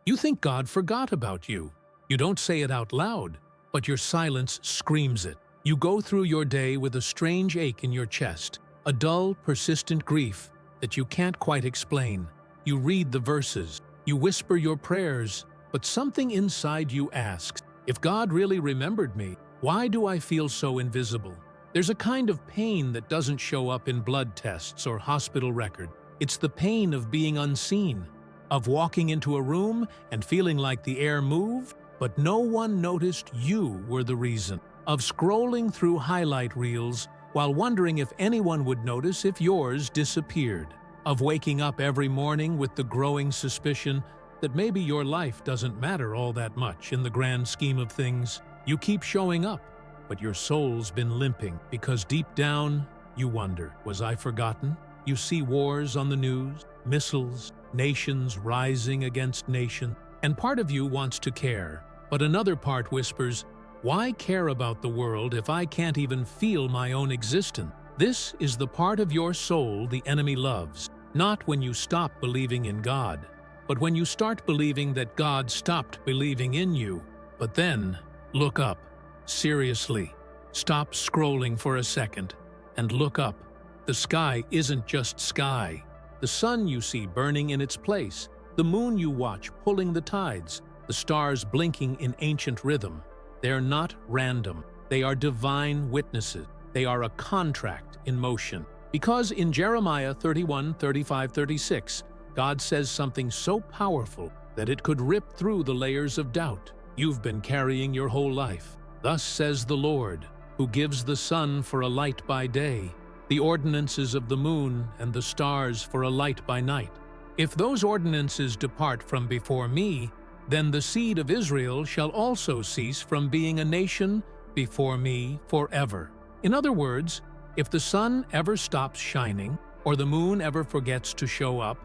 You think God forgot about you. You don't say it out loud, but your silence screams it. You go through your day with a strange ache in your chest, a dull, persistent grief that you can't quite explain. You read the verses, you whisper your prayers, but something inside you asks, if God really remembered me, why do I feel so invisible? There's a kind of pain that doesn't show up in blood tests or hospital record. It's the pain of being unseen, of walking into a room and feeling like the air moved, but no one noticed you were the reason, of scrolling through highlight reels while wondering if anyone would notice if yours disappeared, of waking up every morning with the growing suspicion that maybe your life doesn't matter all that much in the grand scheme of things. You keep showing up, but your soul's been limping because deep down you wonder, was I forgotten? You see wars on the news, missiles, nations rising against nation, and part of you wants to care, but another part whispers, why care about the world if I can't even feel my own existence? This is the part of your soul the enemy loves, not when you stop believing in God, but when you start believing that God stopped believing in you. But then, look up. Seriously. Stop scrolling for a second and look up. The sky isn't just sky. The sun you see burning in its place, the moon you watch pulling the tides, the stars blinking in ancient rhythm. They're not random. They are divine witnesses. They are a contract in motion. Because in Jeremiah 31, 35, 36, God says something so powerful that it could rip through the layers of doubt you've been carrying your whole life. Thus says the Lord, who gives the sun for a light by day, the ordinances of the moon and the stars for a light by night. If those ordinances depart from before me, then the seed of Israel shall also cease from being a nation before me forever. In other words, if the sun ever stops shining, or the moon ever forgets to show up,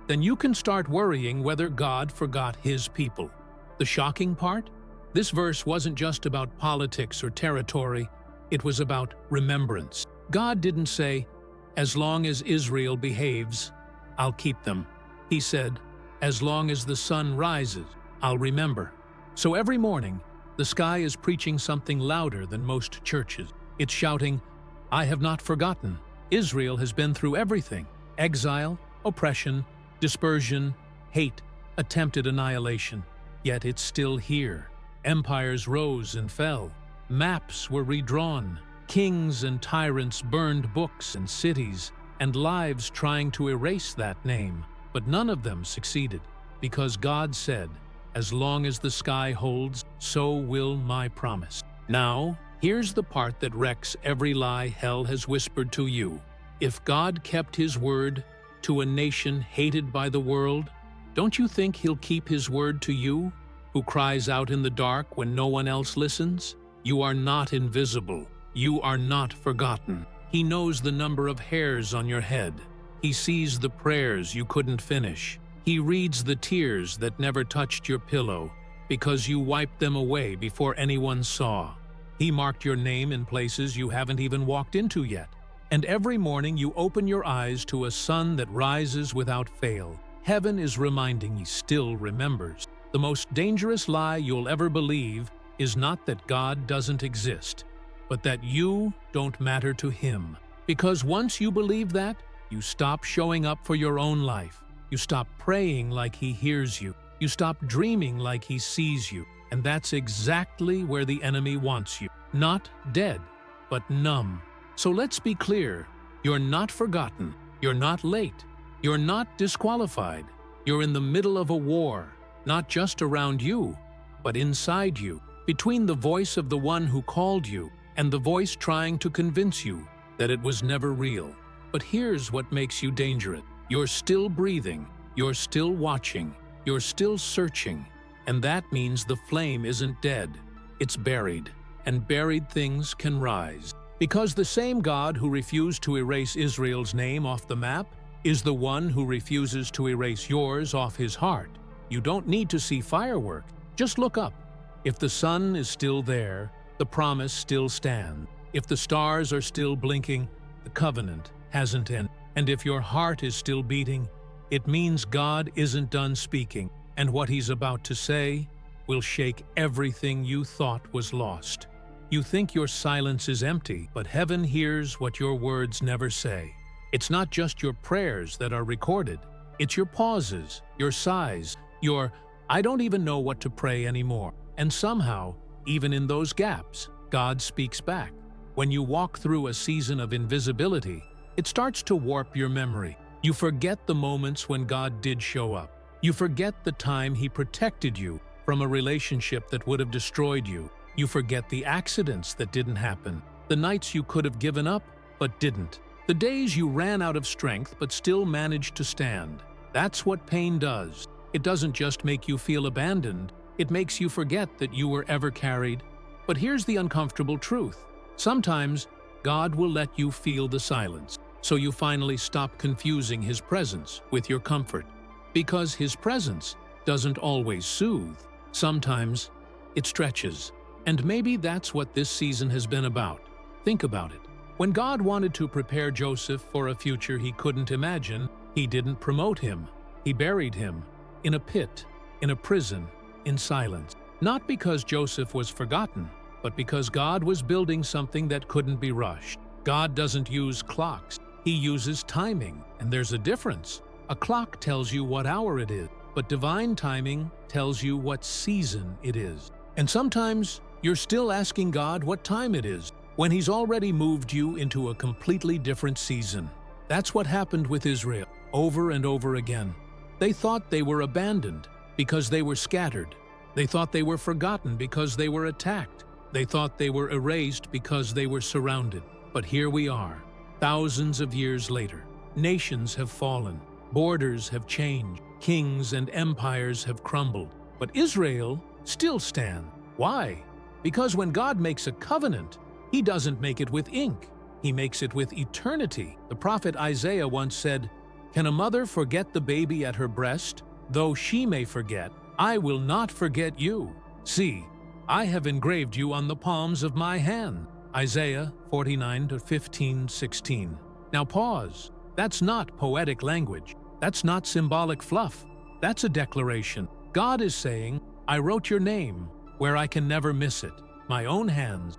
then you can start worrying whether God forgot His people. The shocking part? This verse wasn't just about politics or territory, it was about remembrance. God didn't say, as long as Israel behaves, I'll keep them. He said, as long as the sun rises, I'll remember. So every morning, the sky is preaching something louder than most churches. It's shouting, I have not forgotten. Israel has been through everything: exile, oppression, dispersion, hate, attempted annihilation. Yet it's still here. Empires rose and fell. Maps were redrawn. Kings and tyrants burned books and cities, and lives trying to erase that name. But none of them succeeded, because God said, as long as the sky holds, so will my promise. Now, here's the part that wrecks every lie hell has whispered to you. If God kept His word to a nation hated by the world, don't you think He'll keep His word to you, who cries out in the dark when no one else listens? You are not invisible. You are not forgotten. He knows the number of hairs on your head. He sees the prayers you couldn't finish. He reads the tears that never touched your pillow because you wiped them away before anyone saw. He marked your name in places you haven't even walked into yet. And every morning you open your eyes to a sun that rises without fail. Heaven is reminding He still remembers. The most dangerous lie you'll ever believe is not that God doesn't exist, but that you don't matter to Him. Because once you believe that, you stop showing up for your own life. You stop praying like He hears you. You stop dreaming like He sees you. And that's exactly where the enemy wants you. Not dead, but numb. So let's be clear. You're not forgotten. You're not late. You're not disqualified. You're in the middle of a war, not just around you, but inside you, between the voice of the one who called you and the voice trying to convince you that it was never real. But here's what makes you dangerous. You're still breathing. You're still watching. You're still searching. And that means the flame isn't dead. It's buried. And buried things can rise. Because the same God who refused to erase Israel's name off the map is the one who refuses to erase yours off His heart. You don't need to see fireworks. Just look up. If the sun is still there, the promise still stands. If the stars are still blinking, the covenant hasn't ended. And if your heart is still beating, it means God isn't done speaking. And what he's about to say will shake everything you thought was lost. You think your silence is empty, but heaven hears what your words never say. It's not just your prayers that are recorded. It's your pauses, your sighs, your "I don't even know what to pray anymore." And somehow, even in those gaps, God speaks back. When you walk through a season of invisibility, it starts to warp your memory. You forget the moments when God did show up. You forget the time He protected you from a relationship that would have destroyed you. You forget the accidents that didn't happen, the nights you could have given up but didn't, the days you ran out of strength but still managed to stand. That's what pain does. It doesn't just make you feel abandoned, it makes you forget that you were ever carried. But here's the uncomfortable truth. Sometimes God will let you feel the silence, so you finally stop confusing His presence with your comfort. Because His presence doesn't always soothe. Sometimes it stretches. And maybe that's what this season has been about. Think about it. When God wanted to prepare Joseph for a future he couldn't imagine, He didn't promote him. He buried him in a pit, in a prison, in silence. Not because Joseph was forgotten, but because God was building something that couldn't be rushed. God doesn't use clocks. He uses timing, and there's a difference. A clock tells you what hour it is, but divine timing tells you what season it is. And sometimes you're still asking God what time it is, when He's already moved you into a completely different season. That's what happened with Israel, over and over again. They thought they were abandoned because they were scattered. They thought they were forgotten because they were attacked. They thought they were erased because they were surrounded. But here we are, thousands of years later. Nations have fallen. Borders have changed. Kings and empires have crumbled. But Israel still stands. Why? Because when God makes a covenant, He doesn't make it with ink. He makes it with eternity. The prophet Isaiah once said, "Can a mother forget the baby at her breast? Though she may forget, I will not forget you. See, I have engraved you on the palms of my hand." Isaiah 49:15-16. Now pause. That's not poetic language. That's not symbolic fluff. That's a declaration. God is saying, I wrote your name where I can never miss it. My own hands.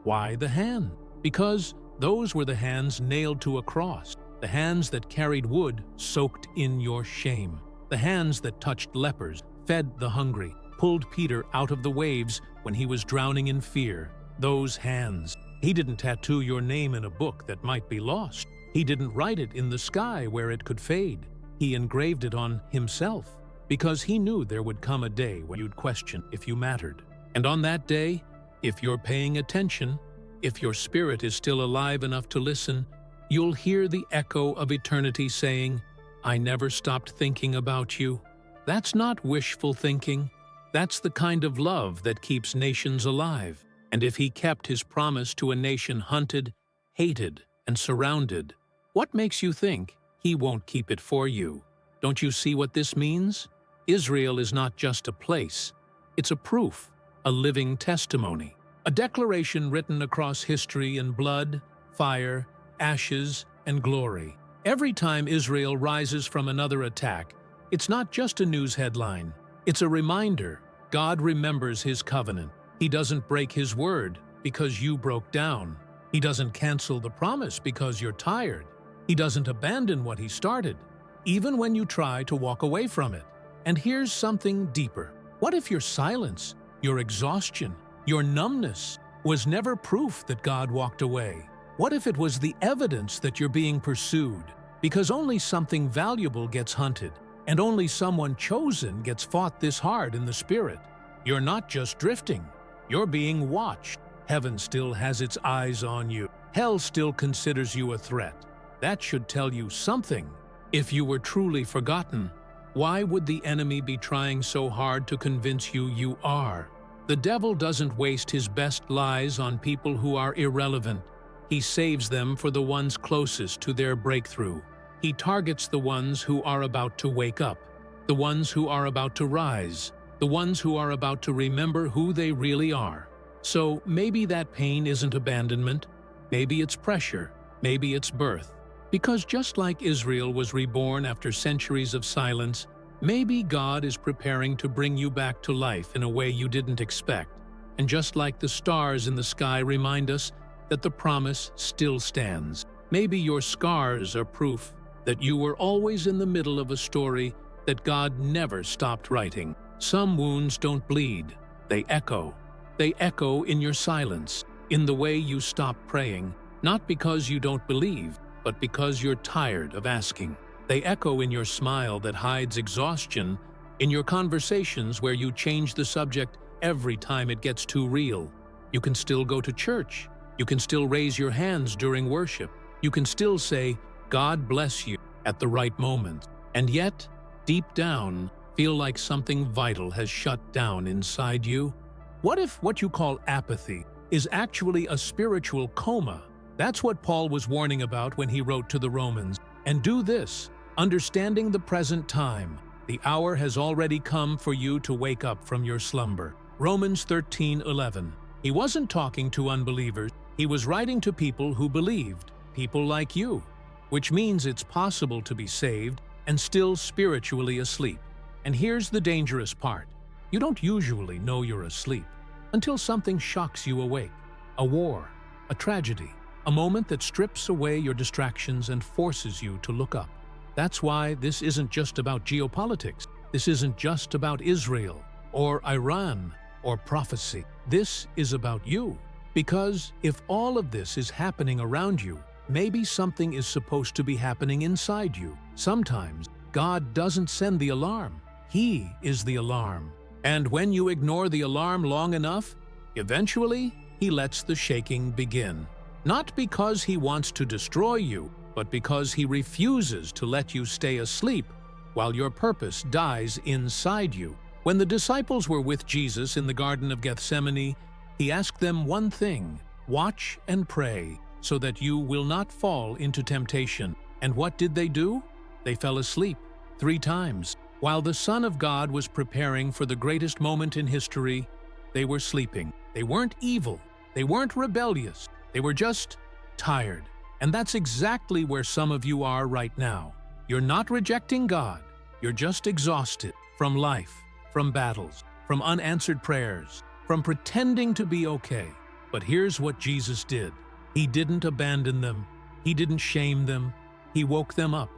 Why the hand? Because those were the hands nailed to a cross. The hands that carried wood soaked in your shame. The hands that touched lepers, fed the hungry, pulled Peter out of the waves when he was drowning in fear. Those hands. He didn't tattoo your name in a book that might be lost. He didn't write it in the sky where it could fade. He engraved it on Himself, because He knew there would come a day when you'd question if you mattered. And on that day, if you're paying attention, if your spirit is still alive enough to listen, you'll hear the echo of eternity saying, I never stopped thinking about you. That's not wishful thinking. That's the kind of love that keeps nations alive. And if He kept His promise to a nation hunted, hated, and surrounded, what makes you think He won't keep it for you? Don't you see what this means? Israel is not just a place. It's a proof, a living testimony, a declaration written across history in blood, fire, ashes, and glory. Every time Israel rises from another attack, it's not just a news headline. It's a reminder. God remembers His covenant. He doesn't break His word because you broke down. He doesn't cancel the promise because you're tired. He doesn't abandon what He started, even when you try to walk away from it. And here's something deeper. What if your silence, your exhaustion, your numbness was never proof that God walked away? What if it was the evidence that you're being pursued? Because only something valuable gets hunted, and only someone chosen gets fought this hard in the spirit. You're not just drifting. You're being watched. Heaven still has its eyes on you. Hell still considers you a threat. That should tell you something. If you were truly forgotten, why would the enemy be trying so hard to convince you you are? The devil doesn't waste his best lies on people who are irrelevant. He saves them for the ones closest to their breakthrough. He targets the ones who are about to wake up, the ones who are about to rise, the ones who are about to remember who they really are. So maybe that pain isn't abandonment, maybe it's pressure, maybe it's birth. Because just like Israel was reborn after centuries of silence, Maybe God is preparing to bring you back to life in a way you didn't expect. And just like the stars in the sky remind us that the promise still stands. Maybe your scars are proof that you were always in the middle of a story that God never stopped writing. Some wounds don't bleed, they echo. They echo in your silence, in the way you stop praying, not because you don't believe, but because you're tired of asking. They echo in your smile that hides exhaustion, in your conversations where you change the subject every time it gets too real. You can still go to church. You can still raise your hands during worship. You can still say, "God bless you," at the right moment. And yet, deep down, feel like something vital has shut down inside you. What if what you call apathy is actually a spiritual coma? That's what Paul was warning about when he wrote to the Romans. And do this, understanding the present time. The hour has already come for you to wake up from your slumber. Romans 13:11. He wasn't talking to unbelievers. He was writing to people who believed, people like you, which means it's possible to be saved and still spiritually asleep. And here's the dangerous part. You don't usually know you're asleep until something shocks you awake. A war, a tragedy, a moment that strips away your distractions and forces you to look up. That's why this isn't just about geopolitics. This isn't just about Israel or Iran or prophecy. This is about you. Because if all of this is happening around you, maybe something is supposed to be happening inside you. Sometimes God doesn't send the alarm. He is the alarm. And when you ignore the alarm long enough, eventually He lets the shaking begin. Not because He wants to destroy you, but because He refuses to let you stay asleep while your purpose dies inside you. When the disciples were with Jesus in the Garden of Gethsemane, He asked them one thing: watch and pray, so that you will not fall into temptation. And what did they do? They fell asleep 3 times. While the Son of God was preparing for the greatest moment in history, they were sleeping. They weren't evil. They weren't rebellious. They were just tired. And that's exactly where some of you are right now. You're not rejecting God. You're just exhausted from life, from battles, from unanswered prayers, from pretending to be okay. But here's what Jesus did. He didn't abandon them. He didn't shame them. He woke them up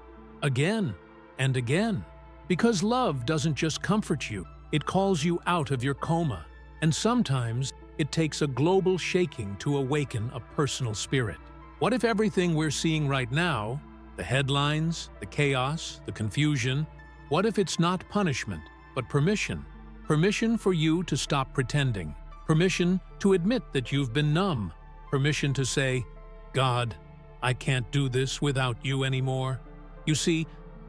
again and again. Because love doesn't just comfort you, it calls you out of your coma. And sometimes it takes a global shaking to awaken a personal spirit. What if everything we're seeing right now, the headlines, the chaos, the confusion, what if it's not punishment, but permission? Permission for you to stop pretending. Permission to admit that you've been numb. Permission to say, "God, I can't do this without you anymore." You see,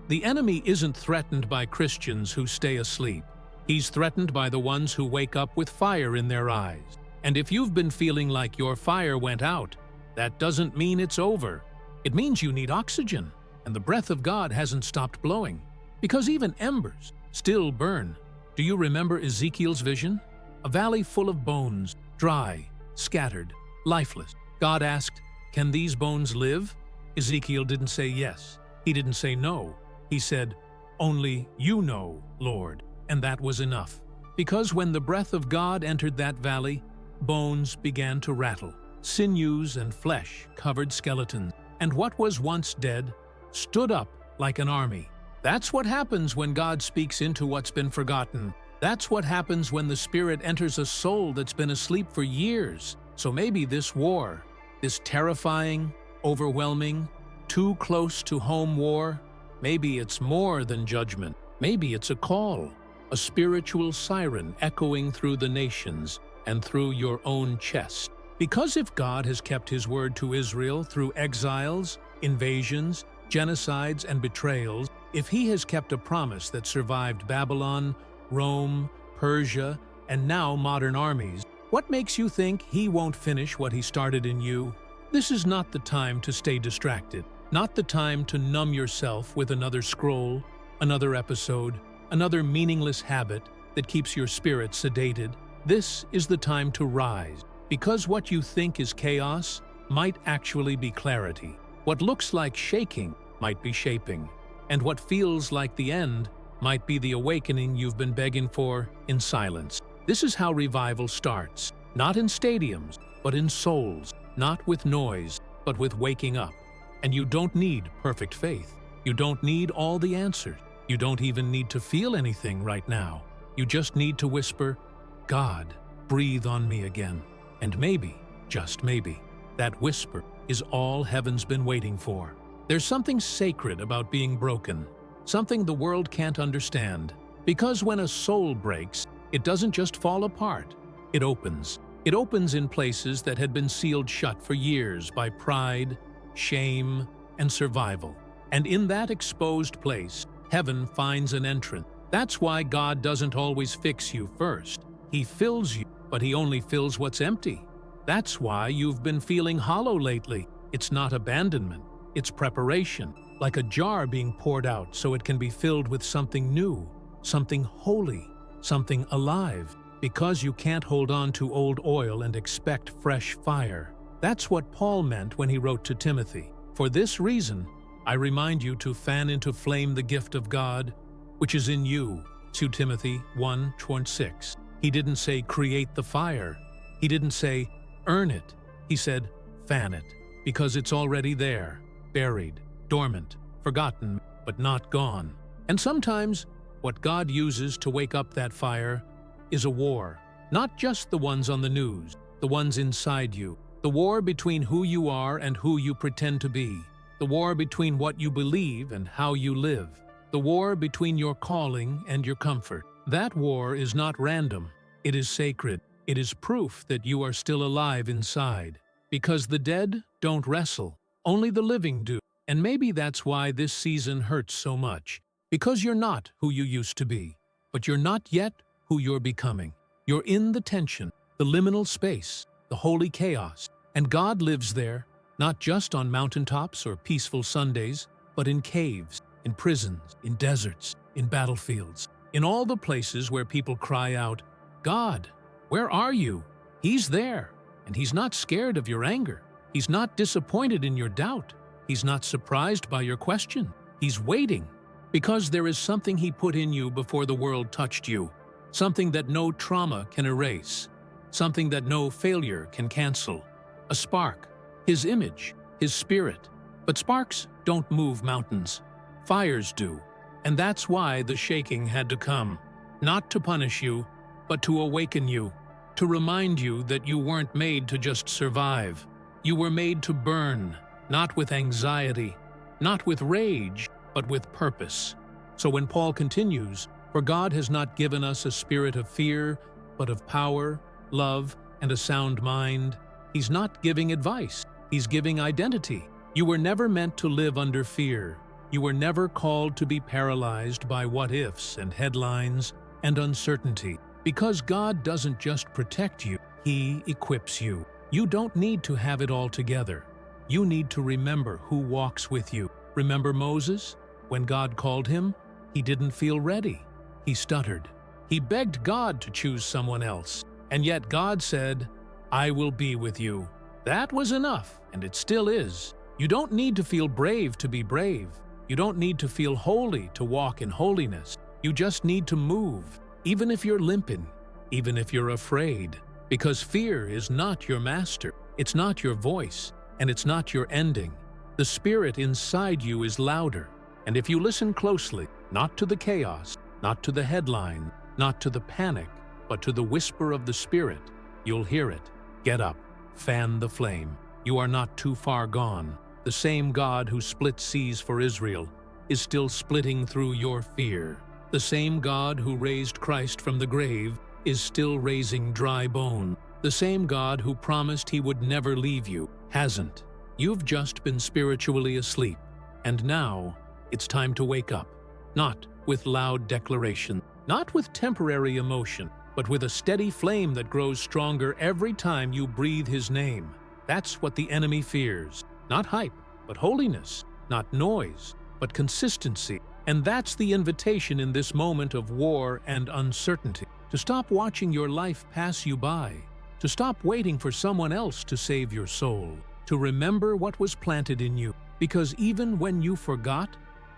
the enemy isn't threatened by Christians who stay asleep. He's threatened by the ones who wake up with fire in their eyes. And if you've been feeling like your fire went out, that doesn't mean it's over. It means you need oxygen, and the breath of God hasn't stopped blowing. Because even embers still burn. Do you remember Ezekiel's vision? A valley full of bones, dry, scattered, lifeless. God asked, "Can these bones live?" Ezekiel didn't say yes. He didn't say no. He said, "Only you know, Lord." And that was enough. Because when the breath of God entered that valley, bones began to rattle. Sinews and flesh covered skeletons. And what was once dead stood up like an army. That's what happens when God speaks into what's been forgotten. That's what happens when the Spirit enters a soul that's been asleep for years. So maybe this war, this terrifying, overwhelming, too close to home war, maybe it's more than judgment. Maybe it's a call, a spiritual siren echoing through the nations and through your own chest. Because if God has kept His word to Israel through exiles, invasions, genocides, and betrayals, if He has kept a promise that survived Babylon, Rome, Persia, and now modern armies, what makes you think He won't finish what He started in you? This is not the time to stay distracted, not the time to numb yourself with another scroll, another episode, another meaningless habit that keeps your spirit sedated. This is the time to rise, because what you think is chaos might actually be clarity. What looks like shaking might be shaping, and what feels like the end might be the awakening you've been begging for in silence. This is how revival starts. Not in stadiums, but in souls. Not with noise, but with waking up. And you don't need perfect faith. You don't need all the answers. You don't even need to feel anything right now. You just need to whisper, "God, breathe on me again." And maybe, just maybe, that whisper is all heaven's been waiting for. There's something sacred about being broken, something the world can't understand. Because when a soul breaks, it doesn't just fall apart, it opens. It opens in places that had been sealed shut for years by pride, shame, and survival. And in that exposed place, heaven finds an entrance. That's why God doesn't always fix you first. He fills you, but He only fills what's empty. That's why you've been feeling hollow lately. It's not abandonment, it's preparation, like a jar being poured out so it can be filled with something new, something holy, something alive. Because you can't hold on to old oil and expect fresh fire. That's what Paul meant when he wrote to Timothy. For this reason, I remind you to fan into flame the gift of God, which is in you. 2 Timothy 1:26. He didn't say create the fire. He didn't say earn it. He said fan it, because it's already there, buried, dormant, forgotten, but not gone. And sometimes, what God uses to wake up that fire is a war. Not just the ones on the news, the ones inside you. The war between who you are and who you pretend to be. The war between what you believe and how you live. The war between your calling and your comfort. That war is not random. It is sacred. It is proof that you are still alive inside. Because the dead don't wrestle. Only the living do. And maybe that's why this season hurts so much. Because you're not who you used to be. But you're not yet who you're becoming. You're in the tension, the liminal space, the holy chaos. And God lives there, not just on mountaintops or peaceful Sundays, but in caves, in prisons, in deserts, in battlefields, in all the places where people cry out, "God, where are you?" He's there, and He's not scared of your anger. He's not disappointed in your doubt. He's not surprised by your question. He's waiting, because there is something He put in you before the world touched you. Something that no trauma can erase. Something that no failure can cancel. A spark. His image. His spirit. But sparks don't move mountains. Fires do. And that's why the shaking had to come. Not to punish you, but to awaken you. To remind you that you weren't made to just survive. You were made to burn. Not with anxiety. Not with rage, but with purpose. So when Paul continues, "For God has not given us a spirit of fear, but of power, love, and a sound mind," He's not giving advice. He's giving identity. You were never meant to live under fear. You were never called to be paralyzed by what-ifs and headlines and uncertainty. Because God doesn't just protect you, He equips you. You don't need to have it all together. You need to remember who walks with you. Remember Moses? When God called him, he didn't feel ready. He stuttered. He begged God to choose someone else. And yet God said, "I will be with you." That was enough, and it still is. You don't need to feel brave to be brave. You don't need to feel holy to walk in holiness. You just need to move, even if you're limping, even if you're afraid. Because fear is not your master. It's not your voice, and it's not your ending. The spirit inside you is louder. And if you listen closely, not to the chaos, not to the headline, not to the panic, but to the whisper of the Spirit, you'll hear it. Get up, fan the flame. You are not too far gone. The same God who split seas for Israel is still splitting through your fear. The same God who raised Christ from the grave is still raising dry bone. The same God who promised He would never leave you hasn't. You've just been spiritually asleep, and now it's time to wake up. Not with loud declaration, not with temporary emotion, but with a steady flame that grows stronger every time you breathe His name. That's what the enemy fears. Not hype, but holiness. Not noise, but consistency. And that's the invitation in this moment of war and uncertainty. To stop watching your life pass you by. To stop waiting for someone else to save your soul. To remember what was planted in you. Because even when you forgot,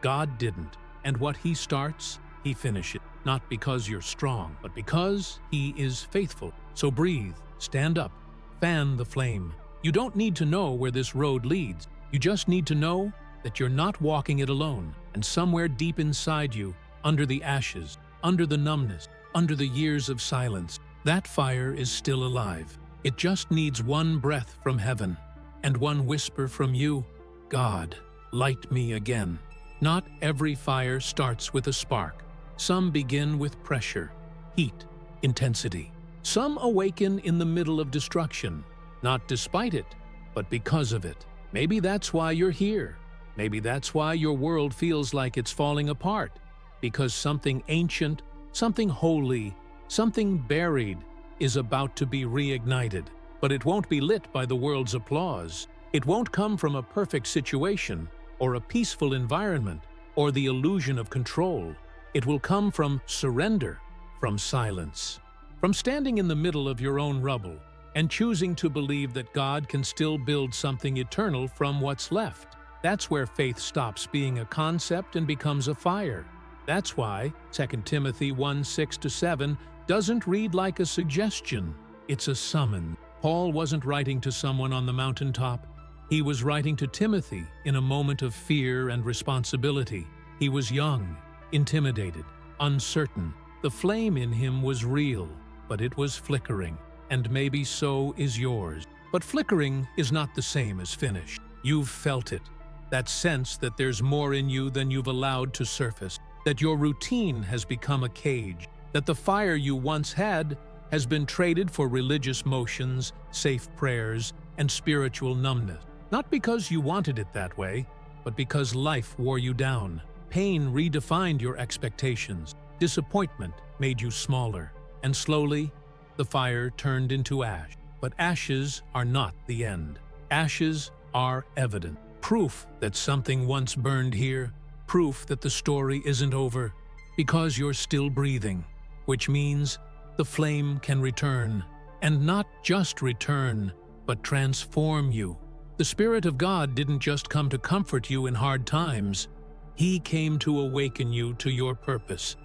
God didn't. And what He starts, He finishes, not because you're strong, but because He is faithful. So breathe, stand up, fan the flame. You don't need to know where this road leads. You just need to know that you're not walking it alone, and somewhere deep inside you, under the ashes, under the numbness, under the years of silence, that fire is still alive. It just needs one breath from heaven, and one whisper from you, God, light me again. Not every fire starts with a spark. Some begin with pressure, heat, intensity. Some awaken in the middle of destruction, not despite it, but because of it. Maybe that's why you're here. Maybe that's why your world feels like it's falling apart. Because something ancient, something holy, something buried is about to be reignited. But it won't be lit by the world's applause. It won't come from a perfect situation, or a peaceful environment, or the illusion of control. It will come from surrender, from silence, from standing in the middle of your own rubble and choosing to believe that God can still build something eternal from what's left. That's where faith stops being a concept and becomes a fire. That's why 2 Timothy 1:6-7 doesn't read like a suggestion. It's a summons. Paul wasn't writing to someone on the mountaintop. He was writing to Timothy in a moment of fear and responsibility. He was young, intimidated, uncertain. The flame in him was real, but it was flickering, and maybe so is yours. But flickering is not the same as finished. You've felt it, that sense that there's more in you than you've allowed to surface, that your routine has become a cage, that the fire you once had has been traded for religious motions, safe prayers, and spiritual numbness. Not because you wanted it that way, but because life wore you down. Pain redefined your expectations. Disappointment made you smaller. And slowly, the fire turned into ash. But ashes are not the end. Ashes are evidence. Proof that something once burned here. Proof that the story isn't over. Because you're still breathing. Which means the flame can return. And not just return, but transform you. The Spirit of God didn't just come to comfort you in hard times. He came to awaken you to your purpose,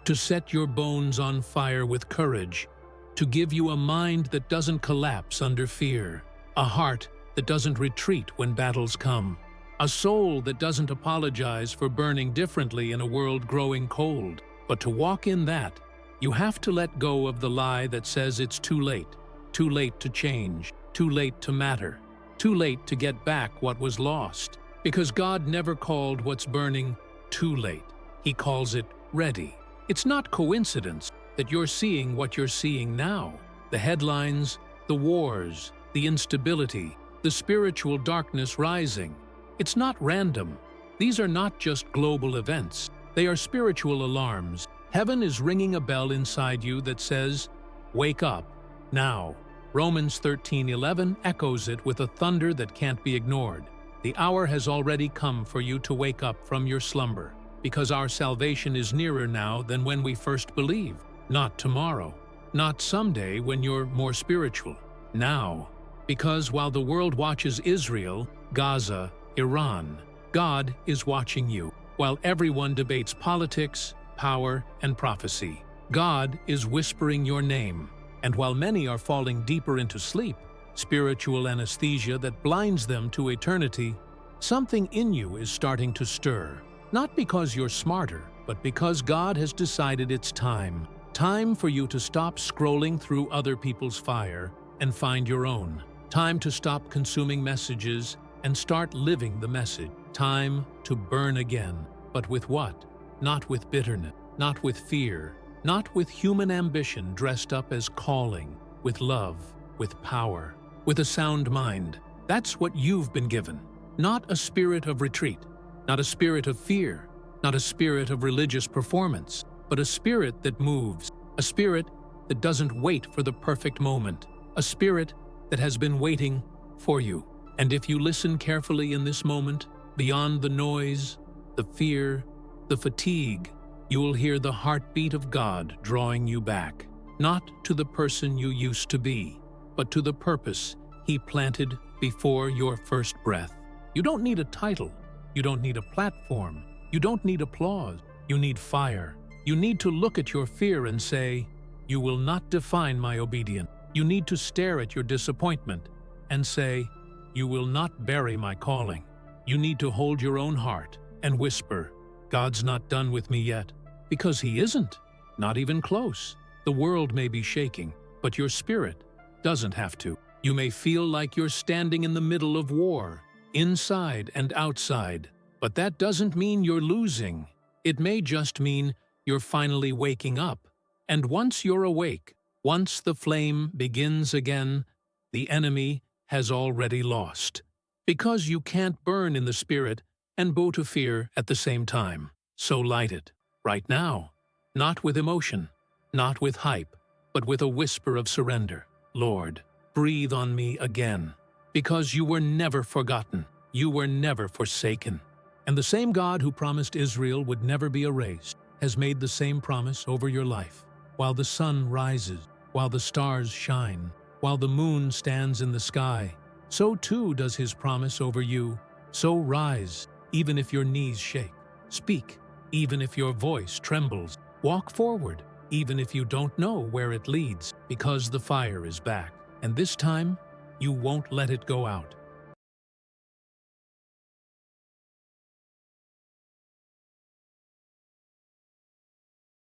to set your bones on fire with courage, to give you a mind that doesn't collapse under fear, a heart that doesn't retreat when battles come, a soul that doesn't apologize for burning differently in a world growing cold. But to walk in that, you have to let go of the lie that says it's too late to change, too late to matter, too late to get back what was lost. Because God never called what's burning too late. He calls it ready. It's not coincidence that you're seeing what you're seeing now. The headlines, the wars, the instability, the spiritual darkness rising. It's not random. These are not just global events. They are spiritual alarms. Heaven is ringing a bell inside you that says, wake up, now. Romans 13:11 echoes it with a thunder that can't be ignored. The hour has already come for you to wake up from your slumber, because our salvation is nearer now than when we first believed. Not tomorrow, not someday when you're more spiritual. Now. Because while the world watches Israel, Gaza, Iran, God is watching you. While everyone debates politics, power, and prophecy, God is whispering your name. And while many are falling deeper into sleep, spiritual anesthesia that blinds them to eternity, something in you is starting to stir. Not because you're smarter, but because God has decided it's time. Time for you to stop scrolling through other people's fire and find your own. Time to stop consuming messages and start living the message. Time to burn again. But with what? Not with bitterness, not with fear, not with human ambition dressed up as calling, with love, with power, with a sound mind. That's what you've been given. Not a spirit of retreat, not a spirit of fear, not a spirit of religious performance, but a spirit that moves, a spirit that doesn't wait for the perfect moment, a spirit that has been waiting for you. And if you listen carefully in this moment, beyond the noise, the fear, the fatigue, you will hear the heartbeat of God drawing you back, not to the person you used to be, but to the purpose He planted before your first breath. You don't need a title. You don't need a platform. You don't need applause. You need fire. You need to look at your fear and say, "You will not define my obedience." You need to stare at your disappointment and say, "You will not bury my calling." You need to hold your own heart and whisper, "God's not done with me yet," because He isn't, not even close. The world may be shaking, but your spirit doesn't have to. You may feel like you're standing in the middle of war, inside and outside, but that doesn't mean you're losing. It may just mean you're finally waking up. And once you're awake, once the flame begins again, the enemy has already lost. Because you can't burn in the spirit and bow to fear at the same time. So light it, right now. Not with emotion, not with hype, but with a whisper of surrender. Lord, breathe on me again. Because you were never forgotten. You were never forsaken. And the same God who promised Israel would never be erased has made the same promise over your life. While the sun rises, while the stars shine, while the moon stands in the sky, so too does His promise over you. So rise, even if your knees shake. Speak, even if your voice trembles. Walk forward, even if you don't know where it leads, because the fire is back. And this time, you won't let it go out.